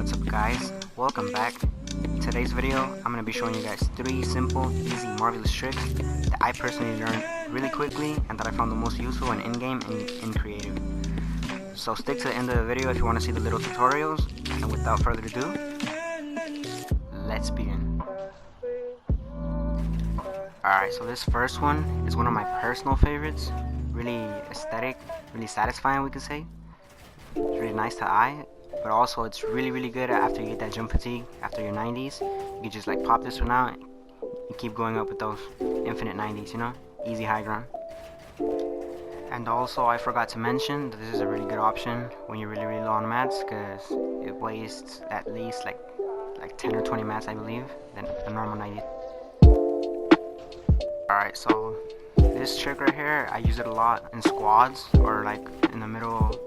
What's up guys, welcome back. In today's video I'm going to be showing you guys 3 simple, easy, marvelous tricks that I personally learned really quickly and that I found the most useful in in-game and in creative. So stick to the end of the video if you want to see the little tutorials, and without further ado, let's begin. Alright, so this first one is one of my personal favorites. Really aesthetic, really satisfying, we could say. It's really nice to eye, but also it's really good after you get that jump fatigue after your 90s. You can just like pop this one out and keep going up with those infinite 90s, you know, easy high ground. And also I forgot to mention that this is a really good option when you're really low on mats, because it wastes at least like 10 or 20 mats, I believe, than a normal 90. Alright, so this trick right here, I use it a lot in squads or like in the middle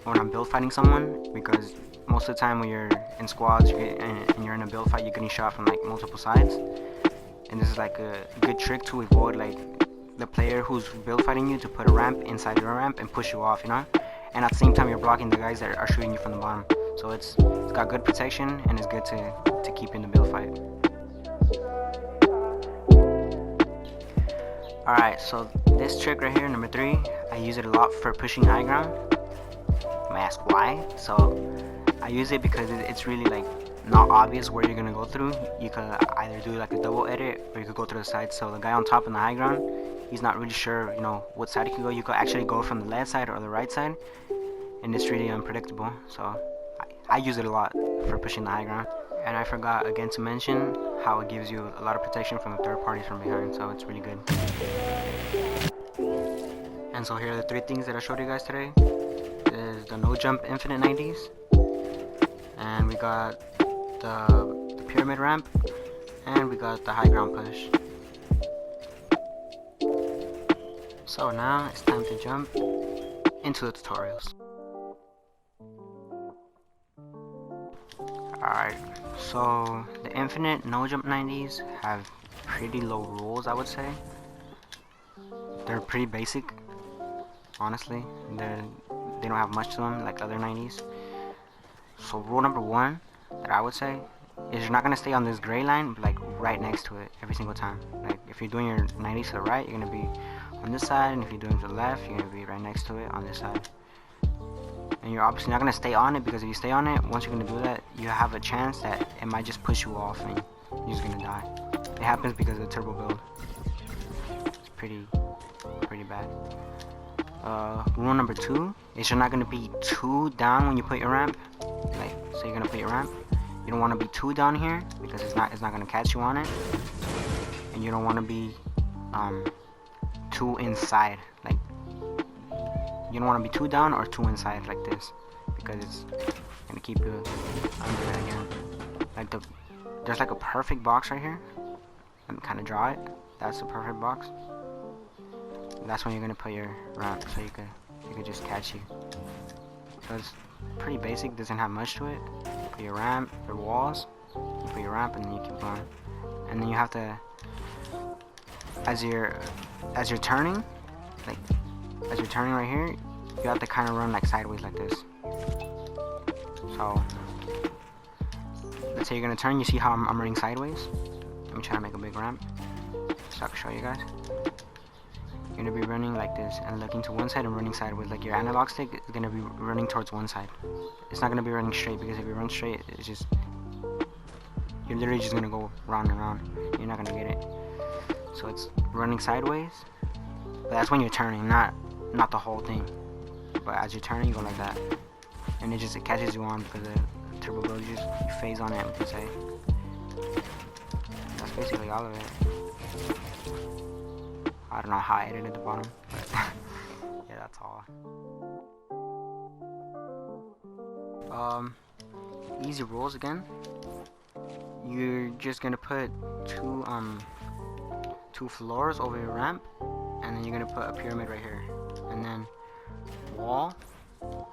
when I'm build fighting someone, because most of the time when you're in squads and you're in a build fight, you're getting shot from like multiple sides, and this is like a good trick to avoid like the player who's build fighting you to put a ramp inside your ramp and push you off, you know, and at the same time you're blocking the guys that are shooting you from the bottom. So it's got good protection and it's good to keep in the build fight. Alright, so this trick right here, number 3, I use it a lot for pushing high ground. You may ask why. So I use it because it's really like not obvious where you're gonna go through. You could either do like a double edit or you could go through the side. So the guy on top in the high ground, he's not really sure, you know, what side he could go. You could actually go from the left side or the right side, and it's really unpredictable. So I use it a lot for pushing the high ground. And I forgot again to mention how it gives you a lot of protection from the third parties from behind, so it's really good. And so here are the 3 things that I showed you guys today. Is the no jump infinite 90s, and we got the pyramid ramp, and we got the high ground push. So now it's time to jump into the tutorials. Alright, so the infinite no jump 90s have pretty low rules, I would say. They're pretty basic, honestly. They don't have much to them like other 90s. So rule number 1 that I would say is you're not going to stay on this gray line, but like right next to it every single time. Like if you're doing your 90s to the right, you're going to be on this side, and if you're doing it to the left, you're going to be right next to it on this side. And you're obviously not going to stay on it, because if you stay on it, once you're going to do that, you have a chance that it might just push you off and you're just going to die. It happens because of the turbo build. It's pretty bad. Rule number 2 is you're not going to be too down when you put your ramp. Like, so you're going to put your ramp. You don't want to be too down here, because it's not going to catch you on it. And you don't want to be too inside. Like, you don't want to be too down or too inside like this, because it's going to keep you under it again. Like there's like a perfect box right here. Let me kind of draw it. That's the perfect box. That's when you're gonna put your ramp, so you could just catch you. So it's pretty basic, doesn't have much to it. Put your ramp, your walls, you put your ramp, and then you keep going. And then you have to, as you're turning, like as you're turning right here, you have to kind of run like sideways like this. So let's say you're gonna turn. You see how I'm running sideways? Let me try to make a big ramp so I can show you guys. You're gonna be running like this and looking to one side and running sideways. Like your analog stick is gonna be running towards one side. It's not gonna be running straight, because if you run straight, it's just, you're literally just gonna go round and round. You're not gonna get it. So it's running sideways, but that's when you're turning, not the whole thing. But as you're turning, you go like that, and it catches you on, because the turbo build, you phase on it, we could say. That's basically all of it. I don't know how I edited the bottom, but yeah, that's all. Easy rules again. You're just gonna put two floors over your ramp, and then you're gonna put a pyramid right here, and then wall,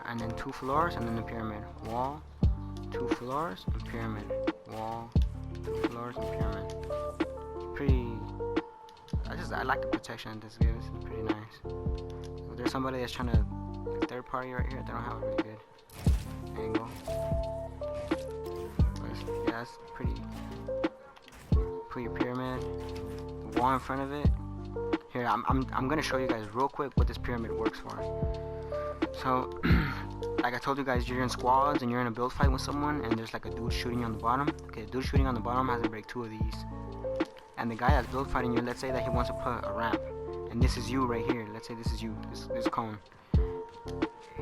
and then 2 floors, and then the pyramid. Wall, 2 floors, and pyramid. Wall, 2 floors, and pyramid. Pretty. I like the protection this gives. It's pretty nice. If there's somebody that's trying to third party right here, they don't have a really good angle. that's pretty pyramid. The wall in front of it. Here, I'm gonna show you guys real quick what this pyramid works for. So, like I told you guys, you're in squads and you're in a build fight with someone, and there's like a dude shooting you on the bottom. Okay, the dude shooting on the bottom has to break 2 of these. And the guy that's build fighting you, let's say that he wants to put a ramp, and this is you right here. Let's say this is you, this cone.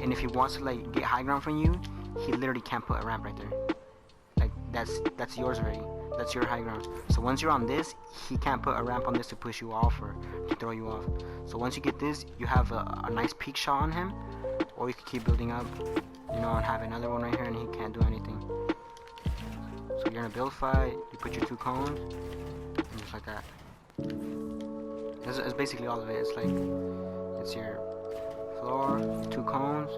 And if he wants to like get high ground from you, he literally can't put a ramp right there. Like that's yours already. That's your high ground. So once you're on this, he can't put a ramp on this to push you off or to throw you off. So once you get this, you have a nice peak shot on him, or you can keep building up, you know, and have another one right here, and he can't do anything. So you're in a build fight, you put your 2 cones, and just like that. That's basically all of it. It's like, it's your floor, 2 cones,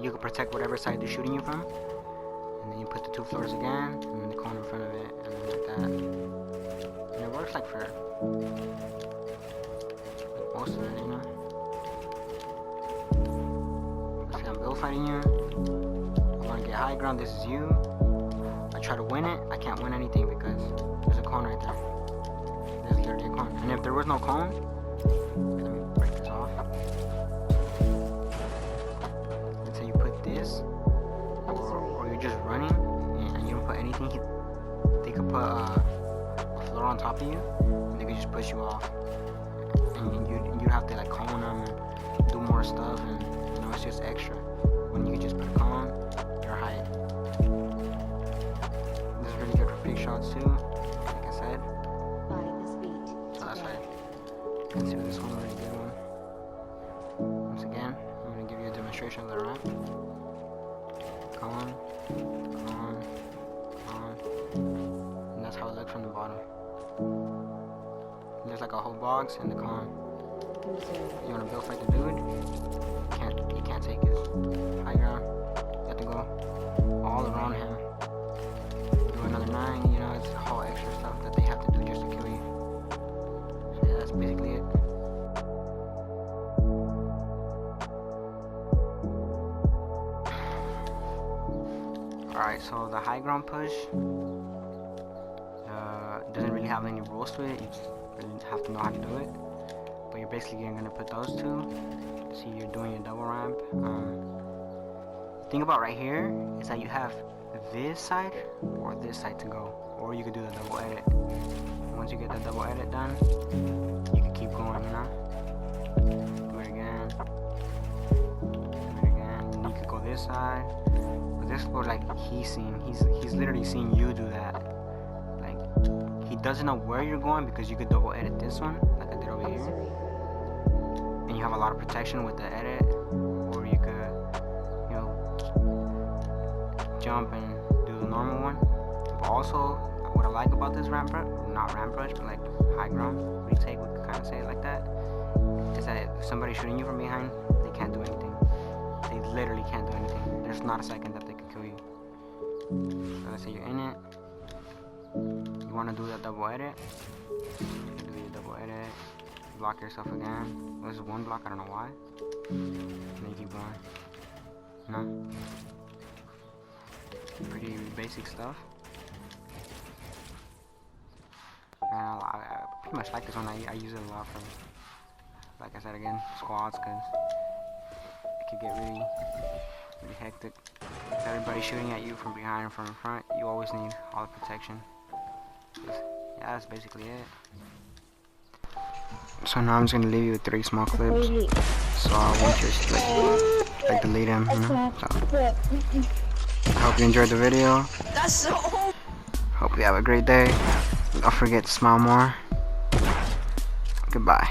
you can protect whatever side they're shooting you from, and then you put the 2 floors again, and then the cone in front of it, and then like that. And it works like for like most of it, you know. Let's say I'm build fighting you, I want to get high ground, this is you. I try to win it, I can't win anything because there's a cone right there. There's literally a cone. And if there was no cone, let me break this off. Let's say you put this, or you're just running and you don't put anything, they could put a floor on top of you, and they could just push you off. And you'd have to like cone them and do more stuff, and you know, it's just extra. When you could just put a cone, your height. This is really good for big shots too, like I said. So that's why you can see this one, really good one. Once again, I'm going to give you a demonstration of the ramp. Cone, cone, cone. And that's how it looks from the bottom. There's like a whole box and the cone. You want to build fight the dude? You can't take his high ground. You have to go all around him. Do another 9, you know, it's all extra stuff that they have to do just to kill you. So yeah, that's basically it. Alright, so the high ground push doesn't really have any rules to it. You just really have to know how to do it. But you're basically going to put those 2. See, you're doing your double ramp. The thing about right here is that you have this side or this side to go, or you could do the double edit. Once you get the double edit done, you can keep going, you know. Do it again. Do it again. And you could go this side. But this is what like he's literally seen you do that. Like, he doesn't know where you're going because you could double edit this one, like I did over here. And you have a lot of protection with the edit, or you could, you know, jump and do the normal one. But also, what I like about this ramp brush, not ramp brush, but like high ground retake, we could kind of say it like that, is that if somebody's shooting you from behind, they can't do anything. They literally can't do anything. There's not a second that they could kill you. So let's say you're in it, you want to do that double edit, you do your double edit, block yourself again. Well, this is one block, I don't know why. And then you keep going. No? Pretty basic stuff. And I pretty much like this one. I use it a lot for, like I said again, squads, because it could get really hectic. If everybody's shooting at you from behind and from in front, you always need all the protection. Yeah, that's basically it. So now I'm just gonna leave you with 3 small clips. So I won't just like delete them, you know. So I hope you enjoyed the video. Hope you have a great day. Don't forget to smile more. Goodbye.